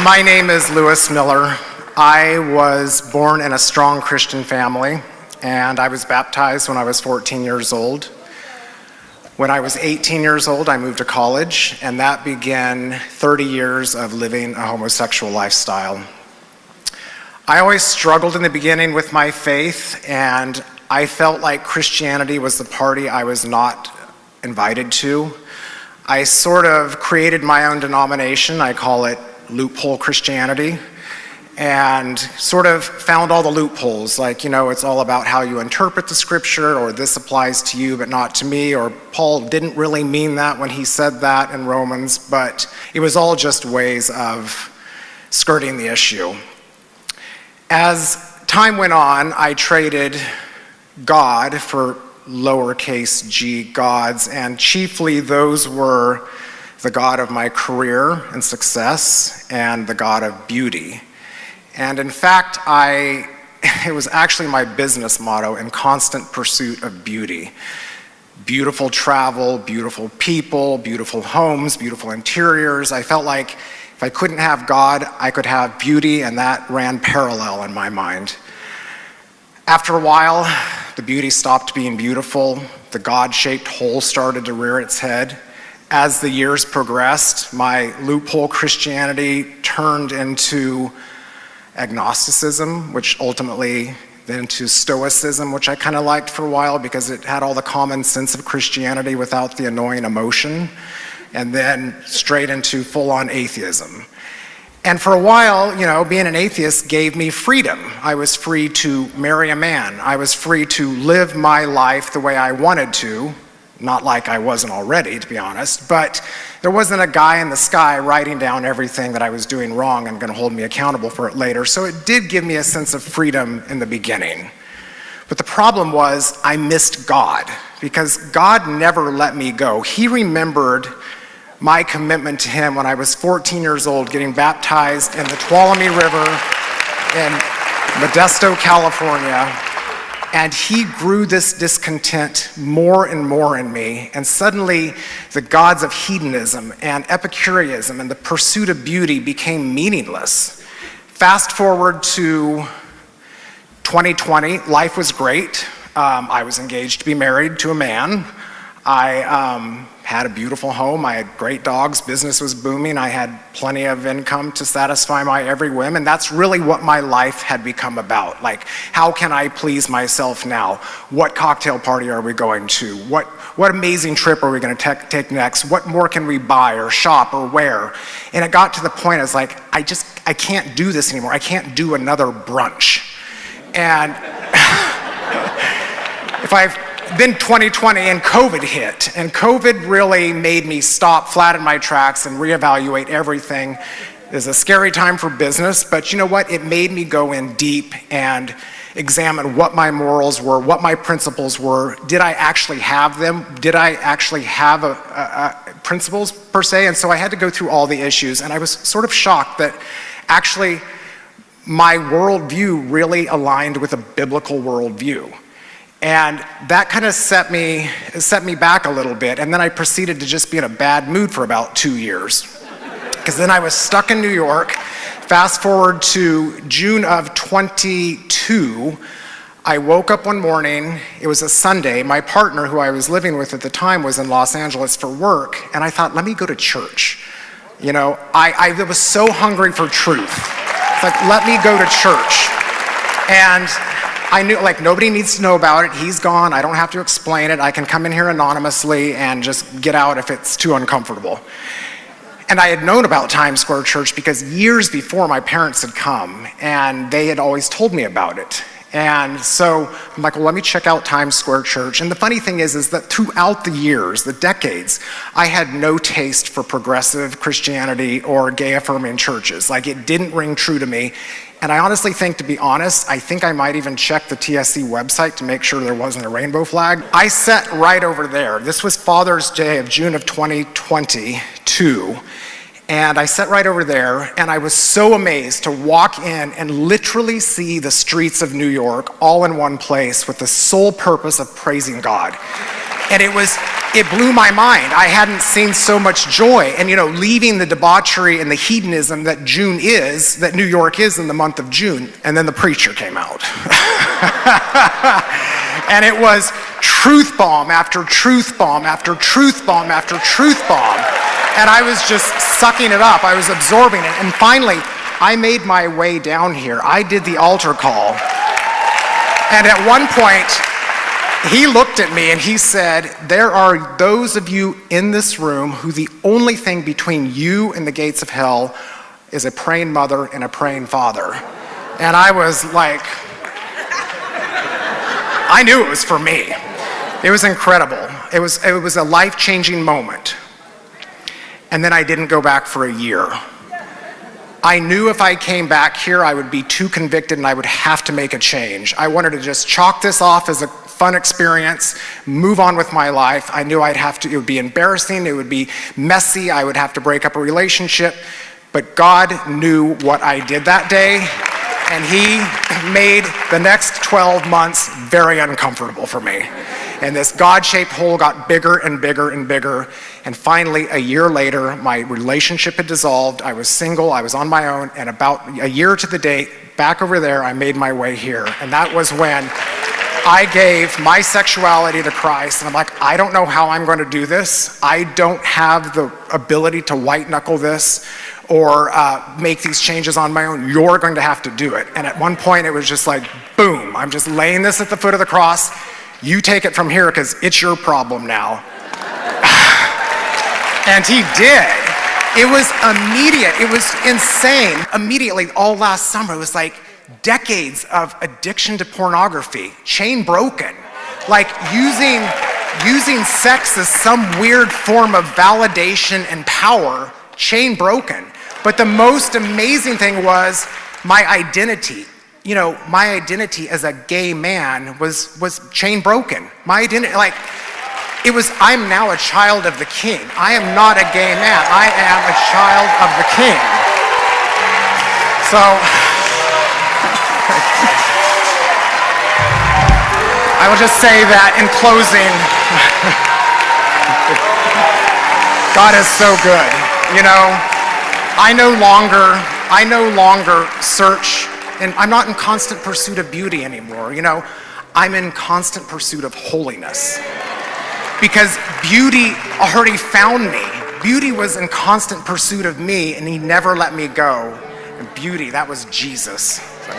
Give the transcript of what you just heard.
My name is Louis Miller. I was born in a strong Christian family, and I was baptized when I was 14 years old. When I was 18 years old, I moved to college, and that began 30 years of living a homosexual lifestyle. I always struggled in the beginning with my faith, and I felt like Christianity was the party I was not invited to. I sort of created my own denomination. I call it loophole Christianity, and sort of found all the loopholes, like, it's all about how you interpret the scripture, or this applies to you but not to me, or Paul didn't really mean that when he said that in Romans, but it was all just ways of skirting the issue. As time went on, I traded God for lowercase g gods, and chiefly those were the God of my career and success, and the God of beauty. And in fact, it was actually my business motto, in constant pursuit of beauty. Beautiful travel, beautiful people, beautiful homes, beautiful interiors. I felt like if I couldn't have God, I could have beauty, and that ran parallel in my mind. After a while, the beauty stopped being beautiful. The God-shaped hole started to rear its head. As the years progressed, my loophole Christianity turned into agnosticism, which ultimately then to stoicism, which I kind of liked for a while because it had all the common sense of Christianity without the annoying emotion, and then straight into full-on atheism. And for a while, being an atheist gave me freedom. I was free to marry a man. I was free to live my life the way I wanted to. Not like I wasn't already, to be honest, but there wasn't a guy in the sky writing down everything that I was doing wrong and going to hold me accountable for it later. So it did give me a sense of freedom in the beginning. But the problem was I missed God, because God never let me go. He remembered my commitment to him when I was 14 years old, getting baptized in the Tuolumne River in Modesto, California. And he grew this discontent more and more in me, and suddenly the gods of hedonism and Epicureanism and the pursuit of beauty became meaningless. Fast forward to 2020, life was great. I was engaged to be married to a man. I had a beautiful home, I had great dogs, business was booming, I had plenty of income to satisfy my every whim, and that's really what my life had become about. Like, how can I please myself now? What cocktail party are we going to? What amazing trip are we going to take next? What more can we buy or shop or wear? And it got to the point, I was like, I can't do this anymore. I can't do another brunch. And then 2020 and COVID hit, and COVID really made me stop flat in my tracks and reevaluate everything. It was a scary time for business, but you know what? It made me go in deep and examine what my morals were, what my principles were. Did I actually have them? Did I actually have principles per se? And so I had to go through all the issues, and I was sort of shocked that actually my worldview really aligned with a biblical worldview. And that kind of set me back a little bit, and then I proceeded to just be in a bad mood for about 2 years. Because then I was stuck in New York. Fast forward to June of 22, I woke up one morning, it was a Sunday, my partner who I was living with at the time was in Los Angeles for work, and I thought, let me go to church. I was so hungry for truth. It's like, let me go to church. And I knew, nobody needs to know about it. He's gone. I don't have to explain it. I can come in here anonymously and just get out if it's too uncomfortable. And I had known about Times Square Church because years before my parents had come, and they had always told me about it. And so I'm like, well, let me check out Times Square Church. And the funny thing is that throughout the years, the decades, I had no taste for progressive Christianity or gay-affirming churches. It didn't ring true to me. And I honestly think, to be honest, I think I might even check the TSC website to make sure there wasn't a rainbow flag. I sat right over there. This was Father's Day of June of 2022. And I sat right over there, and I was so amazed to walk in and literally see the streets of New York all in one place with the sole purpose of praising God. And it it blew my mind. I hadn't seen so much joy. And leaving the debauchery and the hedonism that New York is in the month of June. And then the preacher came out. And it was truth bomb after truth bomb after truth bomb after truth bomb. And I was just sucking it up. I was absorbing it. And finally, I made my way down here. I did the altar call. And at one point, he looked at me and he said, there are those of you in this room who the only thing between you and the gates of hell is a praying mother and a praying father. And I was like, I knew it was for me. It was incredible. It was a life-changing moment. And then I didn't go back for a year. I knew if I came back here, I would be too convicted and I would have to make a change. I wanted to just chalk this off as a fun experience, move on with my life. I knew it would be embarrassing, it would be messy, I would have to break up a relationship. But God knew what I did that day, and He made the next 12 months very uncomfortable for me. And this God-shaped hole got bigger and bigger and bigger. And finally, a year later, my relationship had dissolved. I was single, I was on my own, and about a year to the date, back over there, I made my way here. And that was when I gave my sexuality to Christ. And I'm like, I don't know how I'm going to do this. I don't have the ability to white knuckle this or make these changes on my own. You're going to have to do it. And at one point, it was just like, boom, I'm just laying this at the foot of the cross. You take it from here because it's your problem now. And He did. It was immediate. It was insane. Immediately, all last summer, it was like decades of addiction to pornography, chain broken. Like using sex as some weird form of validation and power, chain broken. But the most amazing thing was my identity. My identity as a gay man was chain broken. My identity, I'm now a child of the King. I am not a gay man. I am a child of the King. So, I will just say that in closing, God is so good. I no longer search. And I'm not in constant pursuit of beauty anymore. I'm in constant pursuit of holiness. Because beauty already found me. Beauty was in constant pursuit of me, and He never let me go. And beauty, that was Jesus. So.